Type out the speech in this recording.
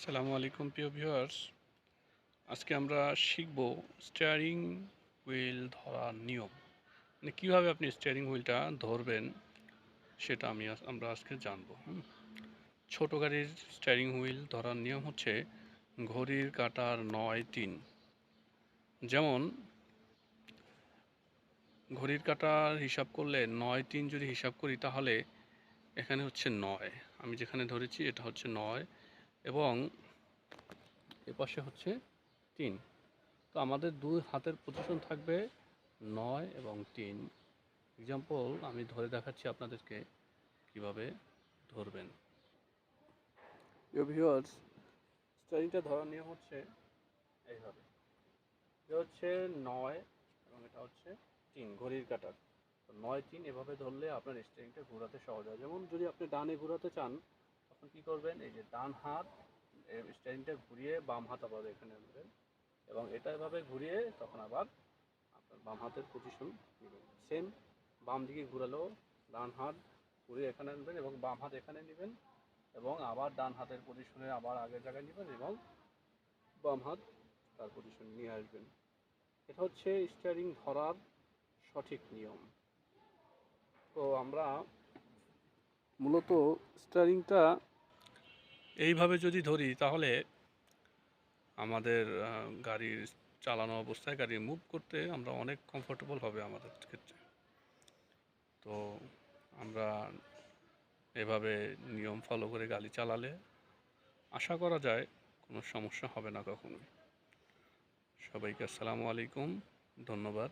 আসসালামু আলাইকুম প্রিয় ভিউয়ার্স। আজকে আমরা শিখব স্টিয়ারিং হুইল ধরার নিয়ম। মানে কীভাবে আপনি স্টিয়ারিং হুইলটা ধরবেন সেটা আমরা আজকে জানবো। ছোট গাড়ির স্টিয়ারিং হুইল ধরার নিয়ম হচ্ছে ঘড়ির কাঁটার ৯-৩। যেমন ঘড়ির কাঁটার হিসাব করলে ৯-৩ যদি হিসাব করি তাহলে এখানে হচ্ছে ৯, আমি যেখানে ধরেছি এটা হচ্ছে ৯ এবং এপাশে হচ্ছে ৩। তো আমাদের দুই হাতের পজিশন থাকবে ৯ এবং ৩। এক্সাম্পল আমি ধরে দেখাচ্ছি আপনাদেরকে কিভাবে ধরবেন। ভিউয়ার্স, স্টিয়ারিংটা ধরার নিয়ম হচ্ছে এইভাবে। এটা হচ্ছে ৯ এবং এটা হচ্ছে ৩ ঘড়ির কাঁটার। তো ৯-৩ এভাবে ধরলে আপনার স্টিয়ারিংটা ঘোরাতে সহজ হয়। যেমন যদি আপনি ডানে ঘোরাতে চান তখন কী করবেন, এই যে ডান হাত স্টিয়ারিংটা ঘুরিয়ে বাম হাত আবার এখানে আনবেন এবং এটা এভাবে ঘুরিয়ে তখন আবার আপনার বাম হাতের পজিশন নেবেন। সেম বাম দিকে ঘুরালেও ডান হাত ঘুরিয়ে এখানে আনবেন এবং বাম হাত এখানে নেবেন এবং আবার ডান হাতের পজিশনে আবার আগের জায়গায় নেবেন এবং বাম হাত তার পজিশন নিয়ে আসবেন। এটা হচ্ছে স্টিয়ারিং ধরার সঠিক নিয়ম। তো আমরা মূলত স্টিয়ারিংটা এইভাবে যদি ধরি তাহলে আমাদের গাড়ির চালানো অবস্থায় গাড়ি মুভ করতে আমরা অনেক কমফোর্টেবল হবে আমাদের ক্ষেত্রে। তো আমরা এভাবে নিয়ম ফলো করে গাড়ি চালালে আশা করা যায় কোনো সমস্যা হবে না কখনোই। সবাইকে আসসালামু আলাইকুম, ধন্যবাদ।